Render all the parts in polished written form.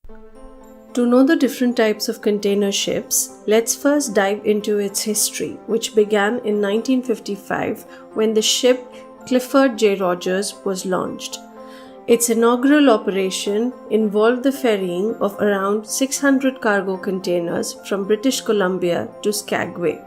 To know the different types of container ships, let's first dive into its history, which began in 1955 when the ship Clifford J. Rogers was launched. Its inaugural operation involved the ferrying of around 600 cargo containers from British Columbia to Skagway.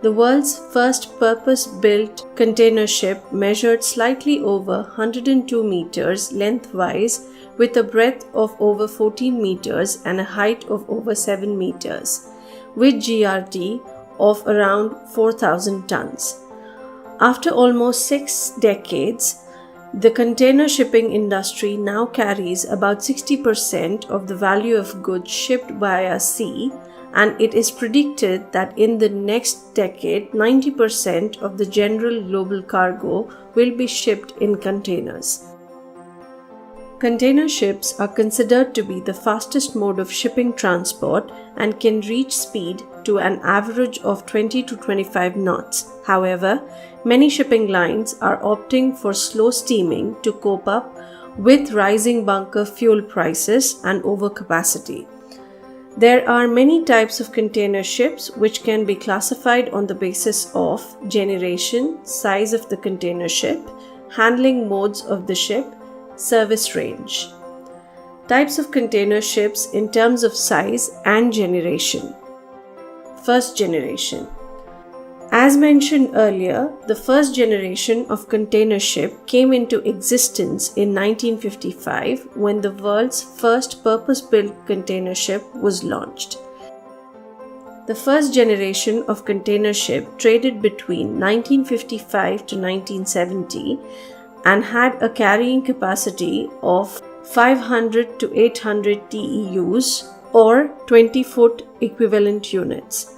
The world's first purpose-built container ship measured slightly over 102 meters lengthwise, with a breadth of over 14 meters and a height of over 7 meters, with GRT of around 4,000 tons. After almost 6 decades, the container shipping industry now carries about 60% of the value of goods shipped via sea, and it is predicted that in the next decade, 90% of the general global cargo will be shipped in containers. Container ships are considered to be the fastest mode of shipping transport and can reach speed to an average of 20 to 25 knots. However, many shipping lines are opting for slow steaming to cope up with rising bunker fuel prices and overcapacity. There are many types of container ships which can be classified on the basis of generation, size of the container ship, handling modes of the ship, service range. Types of container ships in terms of size and generation. First generation. As mentioned earlier, the first generation of container ship came into existence in 1955 when the world's first purpose-built container ship was launched. The first generation of container ship traded between 1955 to 1970 and had a carrying capacity of 500 to 800 TEUs or 20-foot equivalent units.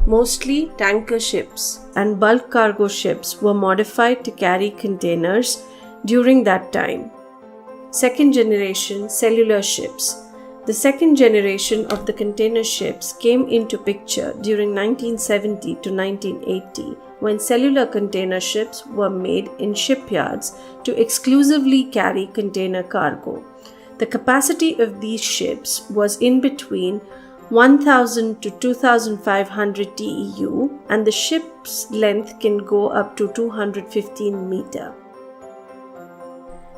Mostly tanker ships and bulk cargo ships were modified to carry containers during that time. Second generation cellular ships. The second generation of the container ships came into picture during 1970 to 1980 when cellular container ships were made in shipyards to exclusively carry container cargo. The capacity of these ships was in between 1,000 to 2,500 TEU, and the ship's length can go up to 215 meters.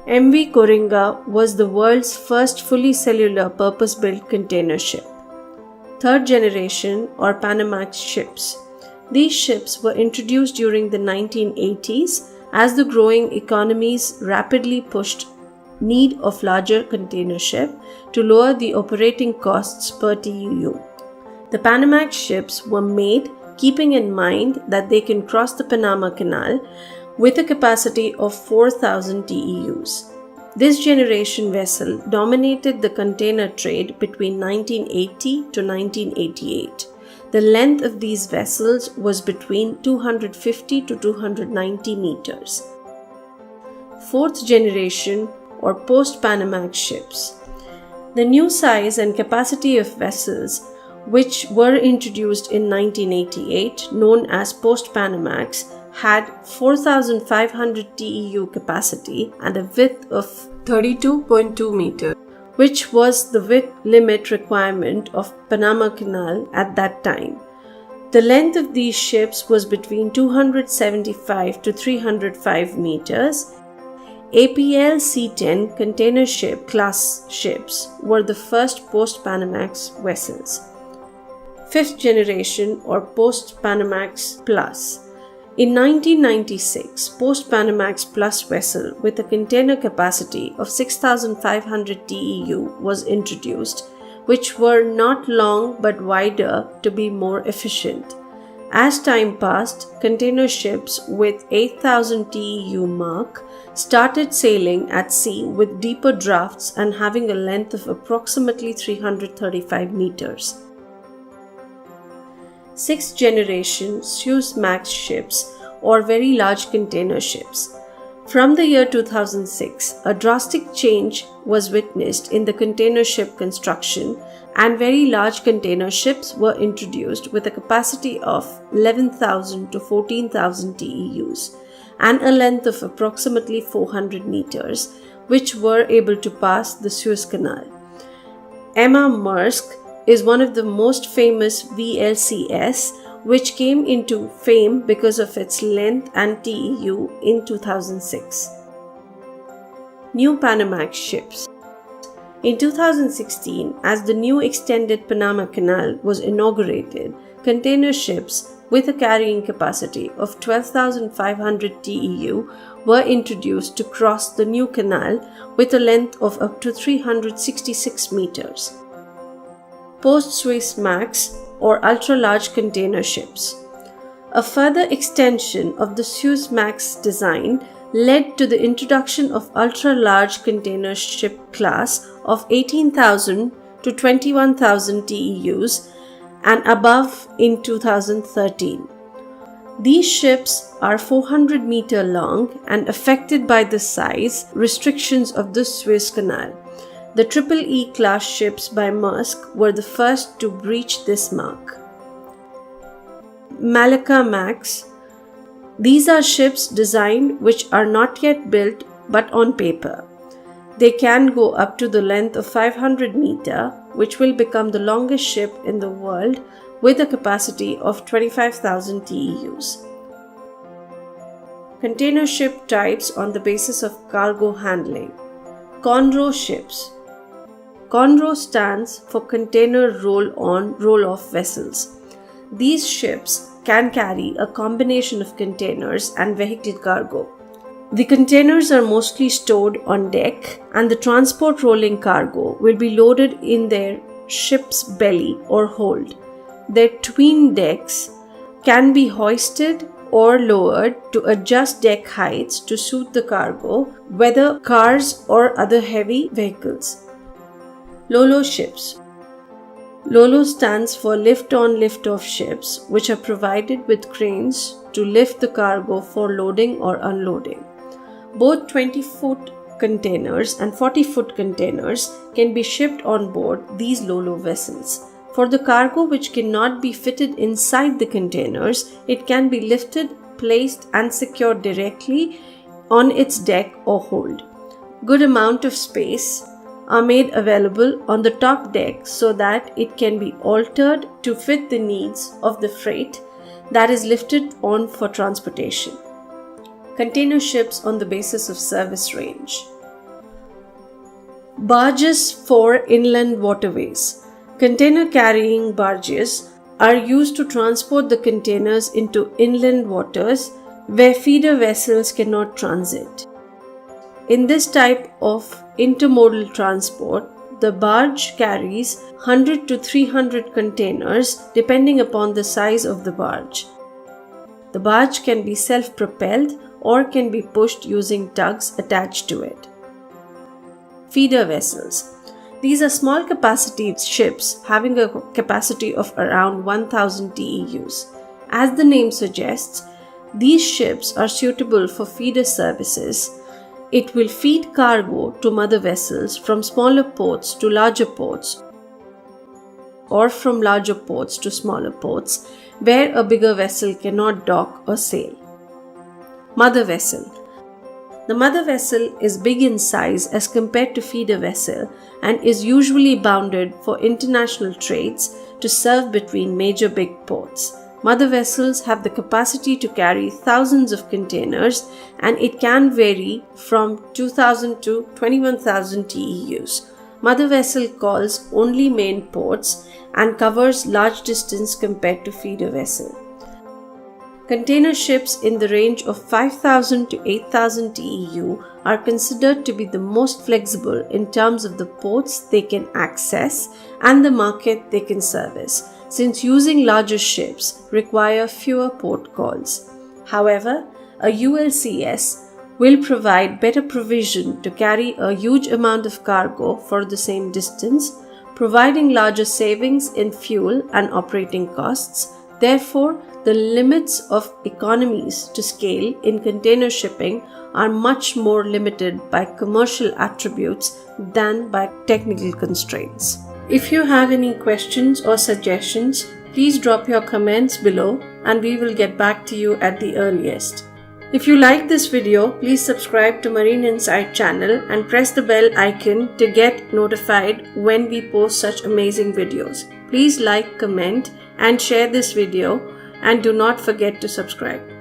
MV Coringa was the world's first fully cellular purpose-built container ship. Third generation or Panamax ships. These ships were introduced during the 1980s as the growing economies rapidly pushed need of larger container ship to lower the operating costs per TEU. The Panamax ships were made keeping in mind that they can cross the Panama Canal with a capacity of 4,000 TEUs. This generation vessel dominated the container trade between 1980 to 1988. The length of these vessels was between 250 to 290 meters. Fourth generation or post-Panamax ships. The new size and capacity of vessels which were introduced in 1988, known as post-Panamax, had 4,500 TEU capacity and a width of 32.2 meters, which was the width limit requirement of Panama Canal at that time. The length of these ships was between 275 to 305 meters. APL C-10 container ship class ships were the first post-Panamax vessels. Fifth generation or post-Panamax Plus. In 1996, post-Panamax Plus vessel with a container capacity of 6,500 TEU was introduced, which were not long but wider to be more efficient. As time passed, container ships with 8,000 TEU mark started sailing at sea with deeper drafts and having a length of approximately 335 meters. Sixth generation Suezmax ships or very large container ships. From the year 2006, a drastic change was witnessed in the container ship construction, and very large container ships were introduced with a capacity of 11,000 to 14,000 TEUs and a length of approximately 400 meters, which were able to pass the Suez Canal. Emma Maersk is one of the most famous VLCS, which came into fame because of its length and TEU in 2006. New Panamax ships. In 2016, as the new extended Panama Canal was inaugurated, container ships with a carrying capacity of 12,500 TEU were introduced to cross the new canal with a length of up to 366 meters. Post-Suezmax or ultra-large container ships. A further extension of the Suezmax design led to the introduction of ultra-large container ship class of 18,000 to 21,000 TEUs and above in 2013. These ships are 400 meter long and affected by the size restrictions of the Suez Canal. The EE class ships by Maersk were the first to breach this mark. Malacca Max. These are ships designed which are not yet built but on paper. They can go up to the length of 500 meter, which will become the longest ship in the world with a capacity of 25,000 TEUs. Container ship types on the basis of cargo handling. Conro ships. Conro stands for Container Roll-On, Roll-Off Vessels. These ships can carry a combination of containers and vehicle cargo. The containers are mostly stored on deck, and the transport rolling cargo will be loaded in their ship's belly or hold. Their twin decks can be hoisted or lowered to adjust deck heights to suit the cargo, whether cars or other heavy vehicles. Lolo ships. Lolo stands for lift-on lift-off ships, which are provided with cranes to lift the cargo for loading or unloading. Both 20-foot containers and 40-foot containers can be shipped on board these Lolo vessels. For the cargo which cannot be fitted inside the containers, it can be lifted, placed and secured directly on its deck or hold. Good amount of space are made available on the top deck so that it can be altered to fit the needs of the freight that is lifted on for transportation. Container ships on the basis of service range. Barges for inland waterways. Container carrying barges are used to transport the containers into inland waters where feeder vessels cannot transit. In this type of intermodal transport, the barge carries 100 to 300 containers depending upon the size of the barge. The barge can be self-propelled or can be pushed using tugs attached to it. Feeder vessels. These are small capacity ships having a capacity of around 1,000 TEUs. As the name suggests, these ships are suitable for feeder services. It will feed cargo to mother vessels from smaller ports to larger ports, or from larger ports to smaller ports, where a bigger vessel cannot dock or sail. Mother vessel. The mother vessel is big in size as compared to feeder vessel and is usually bounded for international trades to serve between major big ports. Mother vessels have the capacity to carry thousands of containers, and it can vary from 2,000 to 21,000 TEUs. Mother vessel calls only main ports and covers large distance compared to feeder vessel. Container ships in the range of 5,000 to 8,000 TEU are considered to be the most flexible in terms of the ports they can access and the market they can service, since using larger ships require fewer port calls. However, a ULCS will provide better provision to carry a huge amount of cargo for the same distance, providing larger savings in fuel and operating costs. Therefore, the limits of economies to scale in container shipping are much more limited by commercial attributes than by technical constraints. If you have any questions or suggestions, please drop your comments below and we will get back to you at the earliest. If you like this video, please subscribe to Marine Insight channel and press the bell icon to get notified when we post such amazing videos. Please like, comment and share this video, and do not forget to subscribe.